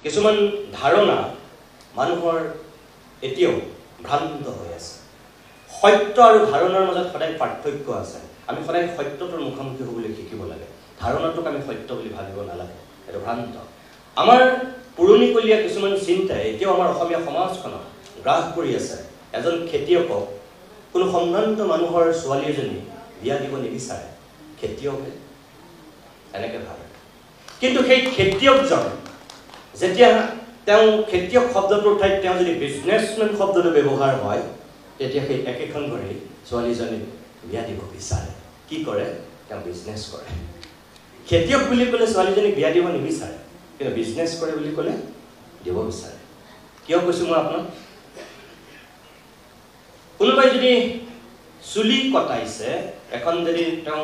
কিছুমান ধাৰণা মানুহৰ এতিয়াও ভ্ৰান্ত হৈ আছে সত্য আৰু ধাৰণাৰ মাজত সদায় পাৰ্থক্য আছে আমি সদায় সত্যটোৰ মুখামুখি হ'বলৈ শিকিব লাগে ধাৰণাটোক আমি সত্য বুলি ভাবিব নালাগে এটা ভ্ৰান্ত আমাৰ পুৰণিকলীয়া কিছুমান চিন্তাই এতিয়াও আমাৰ অসমীয়া সমাজখনক গ্ৰাস কৰি আছে এজন খেতিয়কক কোনো সম্ভ্ৰান্ত মানুহৰ ছোৱালী এজনী বিয়া দিব নিবিচাৰে খেতিয়কে এনেকৈ ভাবে কিন্তু সেই খেতিয়কজন যেতিয়া তেওঁ খেতিয়ক শব্দটোৰ ঠাইত তেওঁ যদি বিজনেছমেন শব্দটো ব্যৱহাৰ হয় তেতিয়া সেই একেখন ঘৰেই ছোৱালীজনী বিয়া দিব বিচাৰে কি কৰে তেওঁ বিজনেছ কৰে খেতিয়ক বুলি ক'লে ছোৱালীজনীক বিয়া দিব নিবিচাৰে কিন্তু বিজনেছ কৰে বুলি ক'লে দিব বিচাৰে কিয় কৈছোঁ মই আপোনাক কোনোবাই যদি চুলি কটাইছে এখন যদি তেওঁ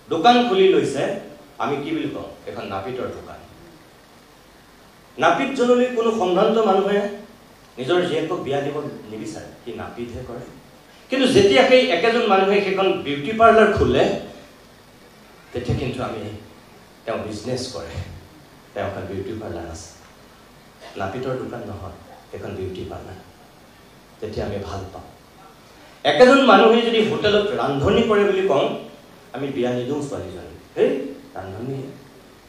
দোকান খুলি লৈছে আমি কি বুলি কওঁ এখন নাপিতৰ দোকান নাপিত জনলৈ কোনো সম্ভ্ৰান্ত মানুহে নিজৰ জীয়েকক বিয়া দিব নিবিচাৰে কি নাপিতহে কৰে কিন্তু যেতিয়া সেই একেজন মানুহে সেইখন বিউটি পাৰ্লাৰ খোলে তেতিয়া কিন্তু আমি তেওঁ বিজনেছ কৰে তেওঁ এখন বিউটি পাৰ্লাৰ আছে নাপিতৰ দোকান নহয় এখন বিউটি পাৰ্লাৰ তেতিয়া আমি ভাল পাওঁ একেজন মানুহে যদি হোটেলত ৰান্ধনি কৰে বুলি কওঁ আমি বিয়া নিদিওঁ ছোৱালীজনী হেই ৰান্ধনি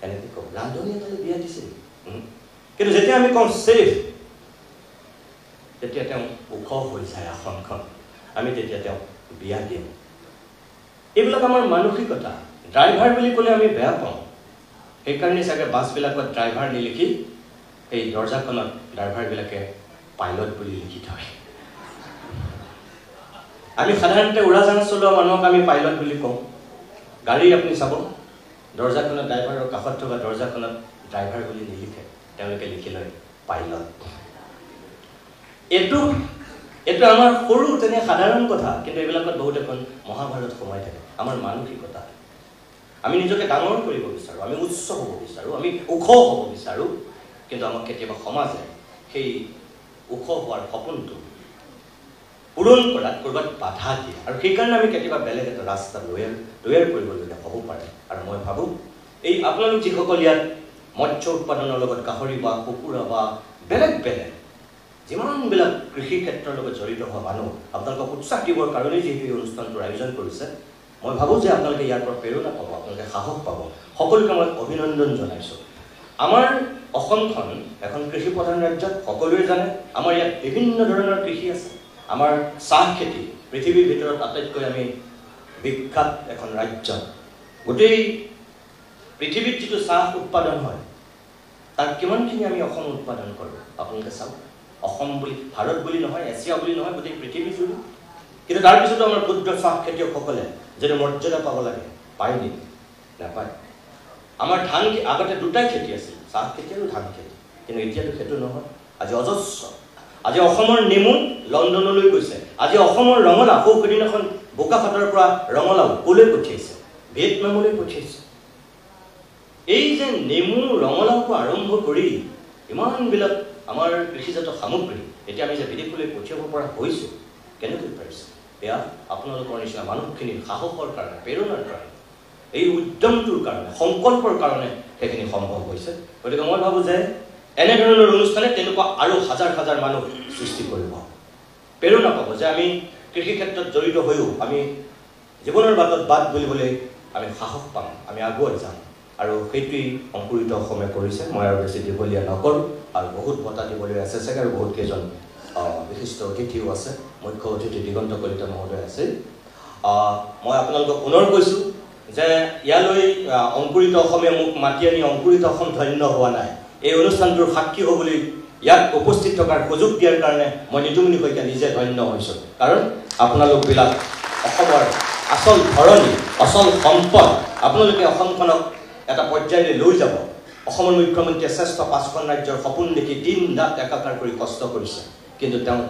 এনেকৈ কওঁ ৰান্ধনি এটালৈ বিয়া দিছিল কিন্তু যেতিয়া আমি কওঁ ছেফ তেতিয়া তেওঁ ওখ হৈ যায় আসনখন আমি তেতিয়া তেওঁক বিয়া দিওঁ এইবিলাক আমাৰ মানসিকতা ড্ৰাইভাৰ বুলি ক'লে আমি বেয়া পাওঁ সেইকাৰণে চাগে বাছবিলাকত ড্ৰাইভাৰ নিলিখি সেই দৰ্জাখনত ড্ৰাইভাৰবিলাকে পাইলট বুলি লিখি থয় আমি সাধাৰণতে উৰাজাহাজ চলোৱা মানুহক আমি পাইলট বুলি কওঁ গাড়ী আপুনি চাব দৰ্জাখনত ড্ৰাইভাৰৰ কাষত থকা দৰ্জাখনত ড্ৰাইভাৰ বুলি নিলিখে তেওঁলোকে লিখি লয় পাইলট এইটো আমাৰ সৰু তেনে সাধাৰণ কথা কিন্তু এইবিলাকত বহুত এখন মহাভাৰত সোমাই থাকে আমাৰ মানসিকতা আমি নিজকে ডাঙৰ কৰিব বিচাৰোঁ আমি উচ্চ হ'ব বিচাৰোঁ আমি ওখ হ'ব বিচাৰোঁ কিন্তু আমাক কেতিয়াবা সমাজে সেই ওখ হোৱাৰ সপোনটো পূৰণ কৰাত ক'ৰবাত বাধা দিয়ে আৰু সেইকাৰণে আমি কেতিয়াবা বেলেগ এটা ৰাস্তা তৈয়াৰ কৰিবলগীয়া হ'ব পাৰে আৰু মই ভাবোঁ এই আপোনালোক যিসকল ইয়াত মৎস্য উৎপাদনৰ লগত গাহৰি বা কুকুৰা বা বেলেগ বেলেগ যিমানবিলাক কৃষি ক্ষেত্ৰৰ লগত জড়িত হোৱা মানুহ আপোনালোকক উৎসাহ দিবৰ কাৰণেই যিহেতু এই অনুষ্ঠানটোৰ আয়োজন কৰিছে মই ভাবোঁ যে আপোনালোকে ইয়াৰ পৰা প্ৰেৰণা পাব আপোনালোকে সাহস পাব সকলোকে মই অভিনন্দন জনাইছোঁ আমাৰ অসমখন এখন কৃষি প্ৰধান ৰাজ্য সকলোৱে জানে আমাৰ ইয়াত বিভিন্ন ধৰণৰ কৃষি আছে আমাৰ চাহ খেতি পৃথিৱীৰ ভিতৰত আটাইতকৈ আমি বিখ্যাত এখন ৰাজ্য গোটেই পৃথিৱীত যিটো চাহ উৎপাদন হয় তাৰ কিমানখিনি আমি অসম উৎপাদন কৰোঁ আপোনালোকে চাওক অসম বুলি ভাৰত বুলি নহয় এছিয়া বুলি নহয় গোটেই পৃথিৱী জুৰি কিন্তু তাৰপিছতো আমাৰ ক্ষুদ্ৰ চাহ খেতিয়কসকলে যিটো মৰ্যাদা পাব লাগে পায় নেকি নাপায় আমাৰ ধান আগতে দুটাই খেতি আছিল চাহ খেতি আৰু ধান খেতি কিন্তু এতিয়াতো সেইটো নহয় আজি অজস্ৰ আজি অসমৰ নেমু লণ্ডনলৈ গৈছে আজি অসমৰ ৰঙালাও সৌদিনাখন বোকাখাটৰ পৰা ৰঙালাও ক'লৈ পঠিয়াইছে ভিয়েটনামলৈ পঠিয়াইছে এই যে নেমু ৰঙালাওৰ পৰা আৰম্ভ কৰি ইমানবিলাক আমাৰ কৃষিজাত সামগ্ৰী এতিয়া আমি যে বিদেশলৈ পঠিয়াব পৰা হৈছোঁ কেনেকৈ পাৰিছে এয়া আপোনালোকৰ নিচিনা মানুহখিনিৰ সাহসৰ কাৰণে প্ৰেৰণাৰ কাৰণে এই উদ্যমটোৰ কাৰণে সংকল্পৰ কাৰণে সেইখিনি সম্ভৱ হৈছে গতিকে মই ভাবোঁ যে এনেধৰণৰ অনুষ্ঠানে তেনেকুৱা আৰু হাজাৰ হাজাৰ মানুহ সৃষ্টি কৰিব প্ৰেৰণা পাব যে আমি কৃষি ক্ষেত্ৰত জড়িত হৈও আমি জীৱনৰ বাটত বাট বুলিবলৈ আমি সাহস পাম আমি আগুৱাই যাম আৰু সেইটোৱেই অংকুৰিত অসমে কৰিছে মই আৰু বেছি দীঘলীয়া নকৰোঁ আৰু বহুত বঁটা দিবলৈ আছে চাগে আৰু বহুত কেইজন বিশিষ্ট অতিথিও আছে মুখ্য অতিথি দিগন্ত কলিতা মহোদয় আছে মই আপোনালোকক পুনৰ কৈছোঁ যে ইয়ালৈ অংকুৰিত অসমে মোক মাতি আনি অংকুৰিত অসম ধন্য হোৱা নাই এই অনুষ্ঠানটোৰ সাক্ষী হ'বলৈ ইয়াত উপস্থিত থকাৰ সুযোগ দিয়াৰ কাৰণে মই নিতুমণি শইকীয়া নিজে ধন্য হৈছোঁ কাৰণ আপোনালোকবিলাক অসমৰ আচল ধৰণী আচল সম্পদ আপোনালোকে অসমখনক এটা পৰ্যায়লৈ লৈ যাব অসমৰ মুখ্যমন্ত্ৰীয়ে শ্ৰেষ্ঠ ৫খন ৰাজ্যৰ সপোন দেখি দিন ৰাত একাকাৰ কৰি কষ্ট কৰিছে কিন্তু তেওঁ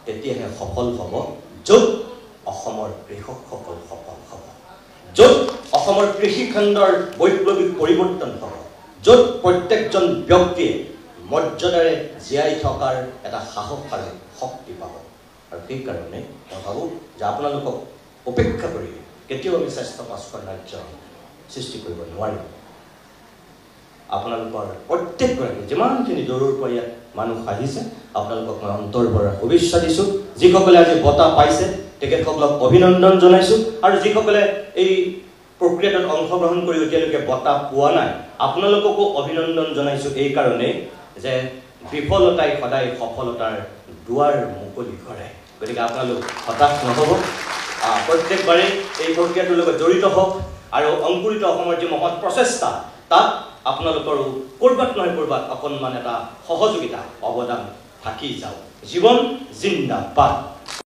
তেতিয়াহে সফল হ'ব য'ত অসমৰ কৃষকসকল সফল হ'ব য'ত অসমৰ কৃষিখণ্ডৰ বৈপ্লৱিক পৰিৱৰ্তন হ'ব য'ত প্ৰত্যেকজন ব্যক্তিয়ে মৰ্যাদাৰে জীয়াই থকাৰ এটা সাহস আৰু শক্তি পাব আৰু সেইকাৰণে মই ভাবোঁ যে আপোনালোকক উপেক্ষা কৰি কেতিয়াও আমি শ্ৰেষ্ঠ ৫খন ৰাজ্য সৃষ্টি কৰিব নোৱাৰিম আপোনালোকৰ প্ৰত্যেকগৰাকী যিমানখিনি দূৰৰ পৰা ইয়াত মানুহ আহিছে আপোনালোকক মই অন্তৰৰ পৰা শুভেচ্ছা দিছোঁ যিসকলে আজি বঁটা পাইছে তেখেতসকলক অভিনন্দন জনাইছোঁ আৰু যিসকলে এই প্ৰক্ৰিয়াটোত অংশগ্ৰহণ কৰি এতিয়ালৈকে বঁটা পোৱা নাই আপোনালোককো অভিনন্দন জনাইছোঁ এই কাৰণে যে বিফলতাই সদায় সফলতাৰ দুৱাৰ মুকলি কৰে গতিকে আপোনালোক হতাশ নহ'ব প্ৰত্যেকবাৰে এই প্ৰক্ৰিয়াটোৰ লগত জড়িত হওক আৰু অংকুৰিত অসমৰ যি মহৎ প্ৰচেষ্টা তাত আপোনালোকৰো ক'ৰবাত নহয় ক'ৰবাত অকণমান এটা সহযোগিতা অৱদান থাকি যাওক জীৱন জিন্দাবাদ